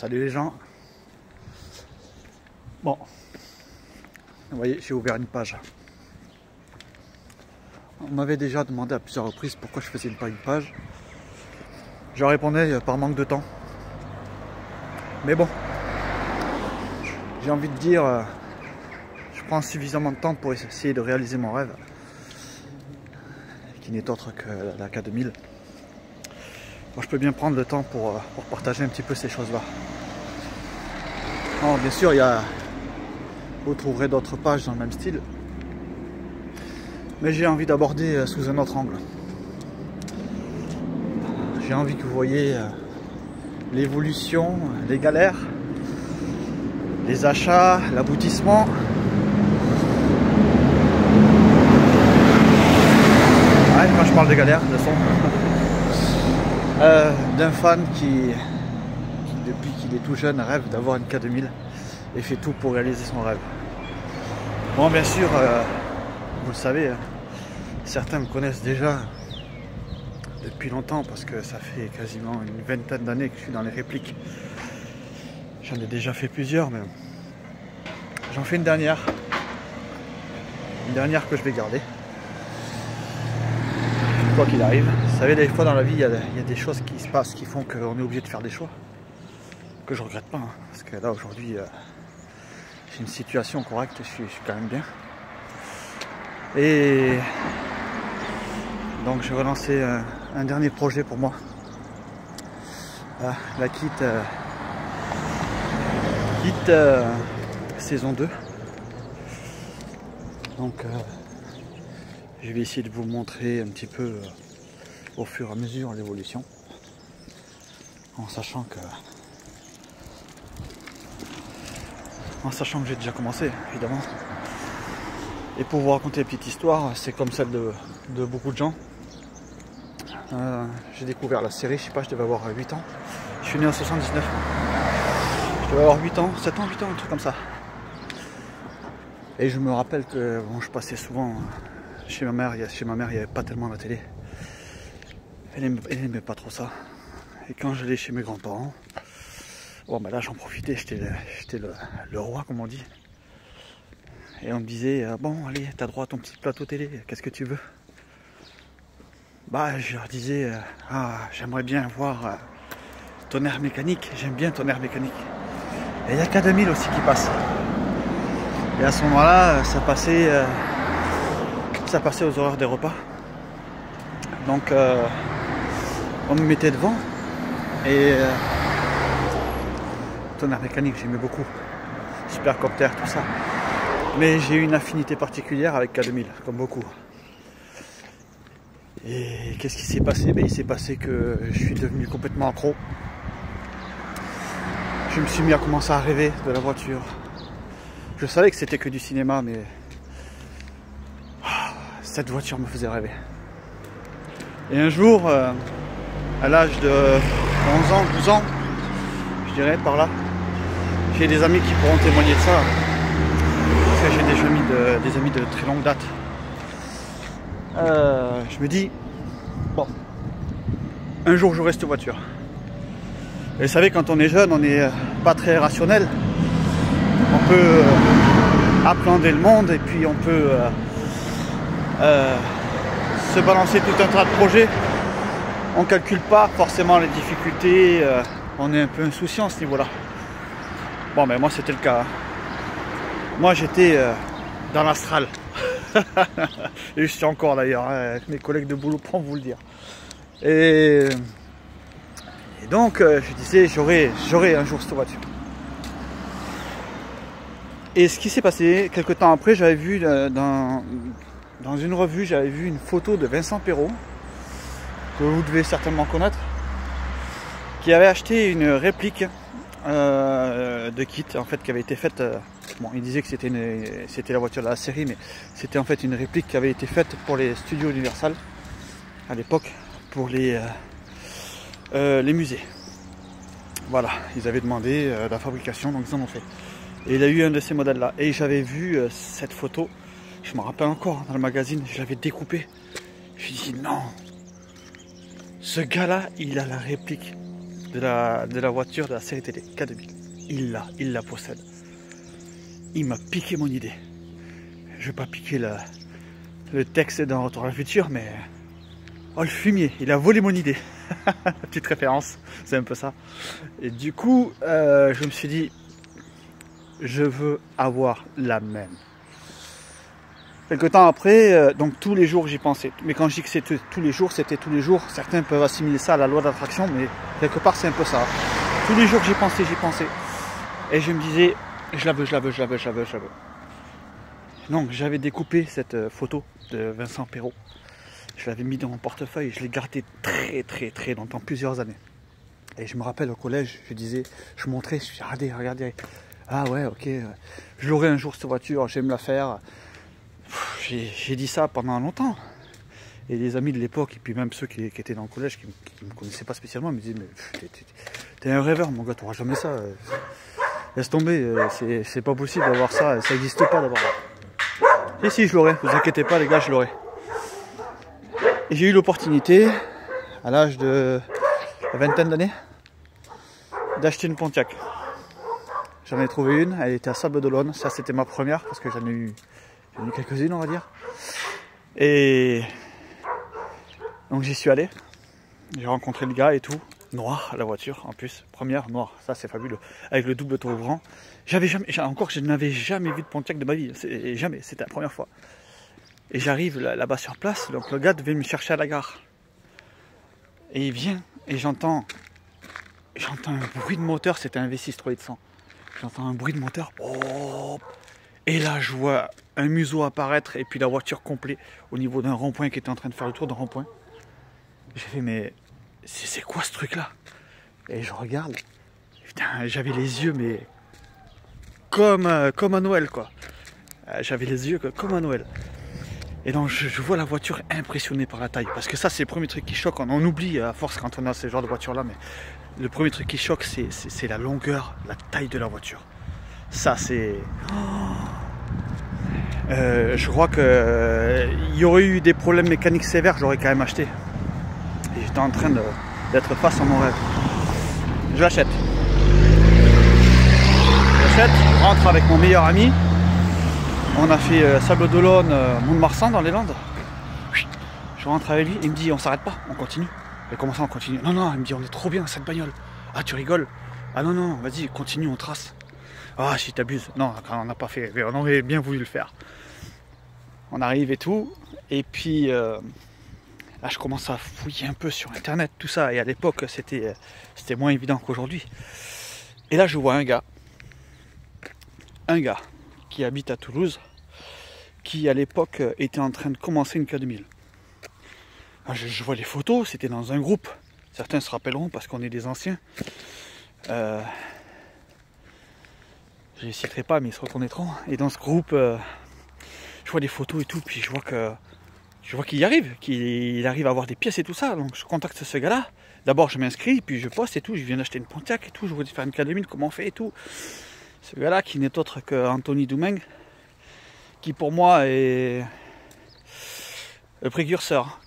Salut les gens. Bon, vous voyez, j'ai ouvert une page. On m'avait déjà demandé à plusieurs reprises pourquoi je faisais pas une page. Je répondais par manque de temps. Mais bon, j'ai envie de dire, je prends suffisamment de temps pour essayer de réaliser mon rêve, qui n'est autre que la K2000. Moi, je peux bien prendre le temps pour partager un petit peu ces choses-là. Alors, bien sûr, vous trouverez d'autres pages dans le même style, mais j'ai envie d'aborder sous un autre angle. J'ai envie que vous voyez l'évolution, les galères, les achats, l'aboutissement. Ouais, quand je parle de galères, de son, d'un fan qui depuis qu'il est tout jeune rêve d'avoir une K2000 et fait tout pour réaliser son rêve. Bon, bien sûr, vous le savez, certains me connaissent déjà depuis longtemps parce que ça fait quasiment une vingtaine d'années que je suis dans les répliques. J'en ai déjà fait plusieurs, mais j'en fais une dernière que je vais garder quoi qu'il arrive. Vous savez, des fois dans la vie il y a des choses qui se passent qui font qu'on est obligé de faire des choix que je regrette pas, hein, parce que là aujourd'hui j'ai une situation correcte, je suis quand même bien, et donc j'ai relancé un dernier projet pour moi, la Kit saison 2. Donc je vais essayer de vous montrer un petit peu au fur et à mesure l'évolution, en sachant que j'ai déjà commencé, évidemment. Et pour vous raconter une petite histoire, c'est comme celle de beaucoup de gens. J'ai découvert la série, je sais pas, je devais avoir 8 ans. Je suis né en 79. Je devais avoir 8 ans, 7 ans, 8 ans, un truc comme ça. Et je me rappelle que bon, je passais souvent chez ma mère. Chez ma mère, il n'y avait pas tellement la télé. Elle n'aimait pas trop ça. Et quand j'allais chez mes grands-parents, bon, bah là j'en profitais, j'étais le roi, comme on dit. Et on me disait, bon allez, t'as droit à ton petit plateau télé, qu'est-ce que tu veux? Bah je leur disais, j'aimerais bien voir Tonnerre Mécanique, j'aime bien Tonnerre Mécanique. Et il y a K2000 aussi qui passe. Et à ce moment-là, ça passait aux horaires des repas. Donc on me mettait devant et Tonnerre Mécanique, j'aimais beaucoup. Supercopter, tout ça. Mais j'ai eu une affinité particulière avec K2000, comme beaucoup. Et qu'est-ce qui s'est passé? Il s'est passé que je suis devenu complètement accro. Je me suis mis à commencer à rêver de la voiture. Je savais que c'était que du cinéma, mais cette voiture me faisait rêver. Et un jour, à l'âge de 11 ans, 12 ans, je dirais par là, j'ai des amis qui pourront témoigner de ça. Parce que j'ai des amis de très longue date. Je me dis, bon, un jour j'aurai cette voiture. Et vous savez, quand on est jeune, on n'est pas très rationnel. On peut appréhender le monde et puis on peut se balancer tout un tas de projets. On ne calcule pas forcément les difficultés. On est un peu insouciant à ce niveau-là. Bon, mais moi c'était le cas. Moi j'étais dans l'astral. Et je suis encore d'ailleurs, hein, mes collègues de boulot pourront vous le dire. Et donc je disais, j'aurai un jour cette voiture. Et ce qui s'est passé, quelques temps après, j'avais vu dans une revue, j'avais vu une photo de Vincent Perrault, que vous devez certainement connaître, qui avait acheté une réplique de Kit, en fait, qui avait été faite. Bon, il disait que c'était la voiture de la série, mais c'était en fait une réplique qui avait été faite pour les studios Universal à l'époque, pour les musées. Voilà, ils avaient demandé la fabrication, donc ils en ont fait. Et il a eu un de ces modèles-là. Et j'avais vu cette photo, je me rappelle encore, dans le magazine, je l'avais découpée. Je me suis dit, non, ce gars-là, il a la réplique. de la voiture de la série télé K2000. Il la possède. Il m'a piqué mon idée. Je vais pas piquer le texte d'un Retour à le futur, mais... Oh, le fumier, il a volé mon idée. Petite référence, c'est un peu ça. Et du coup, je me suis dit, je veux avoir la même. Quelque temps après, donc tous les jours j'y pensais. Mais quand je dis que c'était tous les jours, c'était tous les jours. Certains peuvent assimiler ça à la loi d'attraction, mais quelque part c'est un peu ça. Tous les jours j'y pensais. Et je me disais, je la veux. Donc j'avais découpé cette photo de Vincent Perrault. Je l'avais mis dans mon portefeuille et je l'ai gardé très longtemps, plusieurs années. Et je me rappelle au collège, je montrais, je dis regardez. Ah ouais, ok, je l'aurai un jour cette voiture, j'aime la faire. J'ai dit ça pendant longtemps. Et les amis de l'époque, et puis même ceux qui étaient dans le collège, qui ne me connaissaient pas spécialement, me disaient, mais t'es un rêveur, mon gars, t'auras jamais ça. Laisse tomber, c'est pas possible d'avoir ça, ça n'existe pas d'avoir ça. Si, je l'aurai, vous inquiétez pas les gars, je l'aurai. Et j'ai eu l'opportunité, à l'âge de la vingtaine d'années, d'acheter une Pontiac. J'en ai trouvé une, elle était à Sables d'Olonne, ça c'était ma première, parce que j'en ai eu quelques-unes on va dire. Et donc j'y suis allé, j'ai rencontré le gars et tout, noir la voiture en plus, première noire, ça c'est fabuleux, avec le double tour ouvrant. Je n'avais jamais vu de Pontiac de ma vie, jamais, c'était la première fois. Et j'arrive là-bas sur place, donc le gars devait me chercher à la gare. Et il vient, et j'entends un bruit de moteur, c'était un V6 300. J'entends un bruit de moteur, oh, et là je vois un museau apparaître, et puis la voiture complète au niveau d'un rond-point qui était en train de faire le tour d'un rond-point. J'ai fait, mais c'est quoi ce truc-là? Et je regarde, putain, j'avais les yeux, mais comme à Noël, quoi. J'avais les yeux comme à Noël. Et donc je vois la voiture impressionnée par la taille. Parce que ça c'est le premier truc qui choque. On oublie à force quand on a ce genre de voiture là. Mais le premier truc qui choque c'est la longueur, la taille de la voiture. Ça c'est... je crois que il y aurait eu des problèmes mécaniques sévères, j'aurais quand même acheté. Et j'étais en train d'être face à mon rêve. Je l'achète. Je rentre avec mon meilleur ami. On a fait Sables d'Olonne, Mont-de-Marsan dans les Landes. Je rentre avec lui, il me dit on s'arrête pas, on continue. Et comment ça on continue? Non, il me dit on est trop bien cette bagnole. Ah tu rigoles? Ah non, vas-y, continue, on trace. Ah si t'abuses. Non, on n'a pas fait, on aurait bien voulu le faire. On arrive et tout, et puis là je commence à fouiller un peu sur internet, tout ça, et à l'époque c'était moins évident qu'aujourd'hui. Et là je vois un gars qui habite à Toulouse, qui à l'époque était en train de commencer une K2000. Je vois les photos, c'était dans un groupe, certains se rappelleront parce qu'on est des anciens. Je les citerai pas mais ils se reconnaîtront. Et dans ce groupe, je vois des photos et tout, puis je vois qu'il y arrive, qu'il arrive à avoir des pièces et tout ça. Donc je contacte ce gars-là. D'abord je m'inscris, puis je poste et tout, je viens d'acheter une Pontiac et tout, je voulais faire une K2000, comment on fait et tout. Ce gars-là qui n'est autre que Anthony Doumeng, qui pour moi est le précurseur,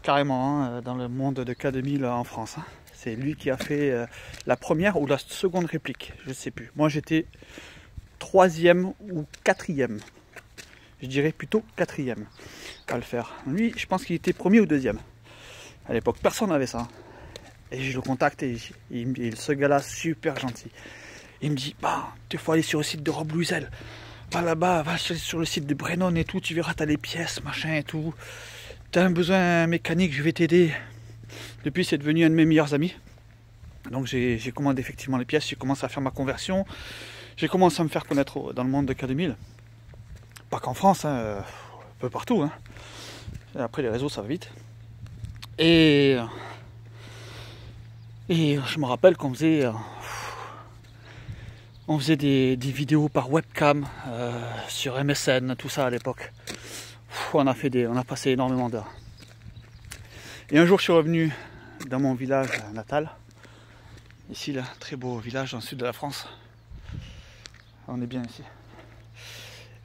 carrément, hein, dans le monde de K2000 en France. Hein. C'est lui qui a fait la première ou la seconde réplique, je ne sais plus. Moi j'étais 3e ou 4e. Je dirais plutôt 4e à le faire. Lui, je pense qu'il était 1er ou 2e. À l'époque, personne n'avait ça. Et je le contacte et ce gars-là, super gentil. Il me dit, bah, il faut aller sur le site de Rob Louisel. Va là-bas, va sur le site de Brennon et tout, tu verras, t'as les pièces, machin et tout. T'as un besoin mécanique, je vais t'aider. Depuis, c'est devenu un de mes meilleurs amis. Donc j'ai commandé effectivement les pièces, j'ai commencé à faire ma conversion. J'ai commencé à me faire connaître dans le monde de K2000. Pas qu'en France, hein, un peu partout. Hein. Après, les réseaux, ça va vite. Et je me rappelle qu'on faisait... On faisait des vidéos par webcam sur MSN, tout ça à l'époque. On a passé énormément d'heures. Et un jour, je suis revenu dans mon village natal. Ici, là, très beau village dans le sud de la France. On est bien ici.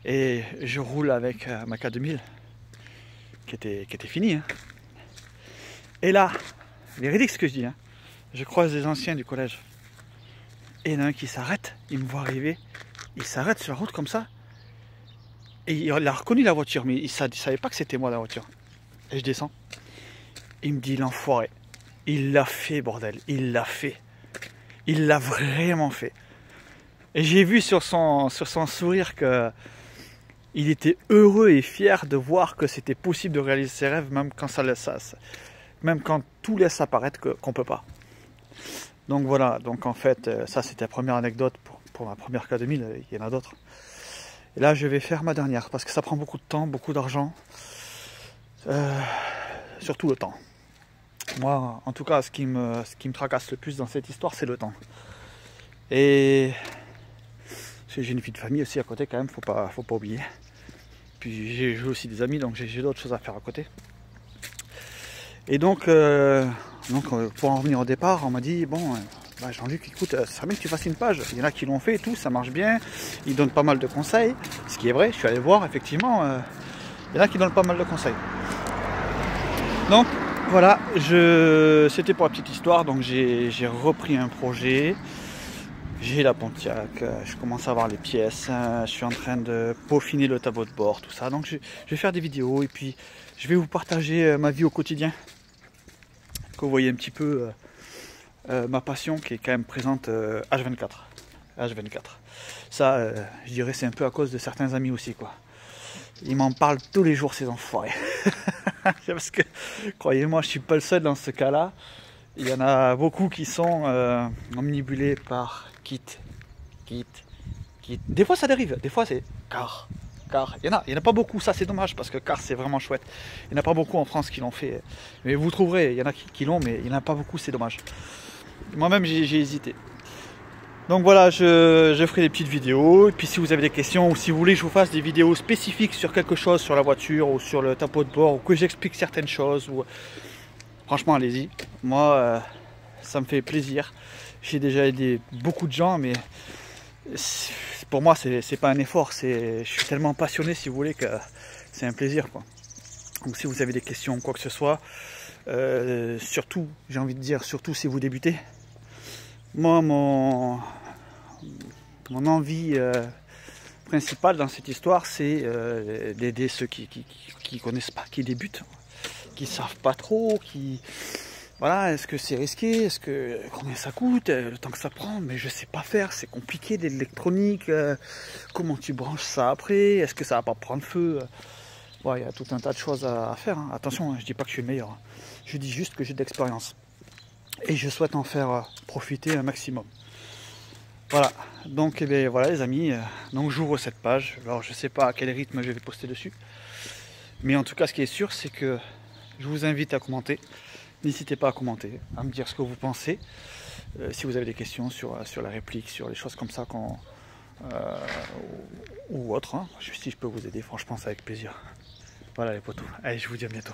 Et je roule avec ma K2000 qui était finie. Hein. Et là, véridique ce que je dis. Hein. je croise des anciens du collège. Et il y en a un qui s'arrête, il me voit arriver, il s'arrête sur la route comme ça. Et il a reconnu la voiture, mais il ne savait pas que c'était moi la voiture. Et je descends. Il me dit l'enfoiré. Il l'a fait, bordel. Il l'a fait. Il l'a vraiment fait. Et j'ai vu sur son sourire que il était heureux et fier de voir que c'était possible de réaliser ses rêves, même quand même quand tout laisse apparaître qu'on ne peut pas. Donc voilà, donc en fait, ça c'était la première anecdote pour ma première K2000, il y en a d'autres. Et là je vais faire ma dernière, parce que ça prend beaucoup de temps, beaucoup d'argent, surtout le temps. Moi, en tout cas, ce qui me tracasse le plus dans cette histoire, c'est le temps. Et j'ai une vie de famille aussi à côté quand même, faut pas oublier. Puis j'ai aussi des amis, donc j'ai d'autres choses à faire à côté. Et donc pour en revenir au départ, on m'a dit, bon, Jean-Luc, écoute, ça serait bien que tu fasses une page. Il y en a qui l'ont fait et tout, ça marche bien. Ils donnent pas mal de conseils, ce qui est vrai, je suis allé voir, effectivement, il y en a qui donnent pas mal de conseils. Donc, voilà, c'était pour la petite histoire, donc j'ai repris un projet. J'ai la Pontiac, je commence à avoir les pièces, je suis en train de peaufiner le tableau de bord, tout ça. Donc je vais faire des vidéos et puis je vais vous partager ma vie au quotidien. Que vous voyez un petit peu ma passion qui est quand même présente H24. Ça, je dirais, c'est un peu à cause de certains amis aussi, quoi. Ils m'en parlent tous les jours, ces enfoirés. Parce que, croyez-moi, je suis pas le seul dans ce cas-là. Il y en a beaucoup qui sont omnibulés par kit. Des fois ça dérive, des fois c'est car. Il y en a pas beaucoup, ça c'est dommage parce que car c'est vraiment chouette. Il n'y en a pas beaucoup en France qui l'ont fait. Mais vous trouverez, il y en a qui l'ont, mais il n'y en a pas beaucoup, c'est dommage. Moi-même j'ai hésité. Donc voilà, je ferai des petites vidéos. Et puis si vous avez des questions ou si vous voulez que je vous fasse des vidéos spécifiques sur quelque chose, sur la voiture ou sur le tableau de bord, ou que j'explique certaines choses, ou franchement allez-y. Moi ça me fait plaisir. J'ai déjà aidé beaucoup de gens, mais pour moi c'est pas un effort. Je suis tellement passionné, si vous voulez, que c'est un plaisir, quoi. Donc si vous avez des questions, quoi que ce soit, surtout, j'ai envie de dire, surtout si vous débutez. Moi, mon envie principale dans cette histoire, c'est d'aider ceux qui connaissent pas, qui débutent, qui savent pas trop, voilà, est-ce que c'est risqué, combien ça coûte, le temps que ça prend, mais je sais pas faire, c'est compliqué l'électronique, comment tu branches ça après, est-ce que ça va pas prendre feu. Ouais, il y a tout un tas de choses à faire, hein. Attention, je dis pas que je suis le meilleur, hein. Je dis juste que j'ai de l'expérience. Et je souhaite en faire profiter un maximum. Voilà, donc voilà les amis, donc j'ouvre cette page. Alors je sais pas à quel rythme je vais poster dessus, mais en tout cas ce qui est sûr, c'est que je vous invite à commenter. N'hésitez pas à commenter, à me dire ce que vous pensez, si vous avez des questions sur la réplique, sur les choses comme ça, ou autre, hein. Si je peux vous aider, franchement c'est avec plaisir. Voilà les potos, allez, je vous dis à bientôt.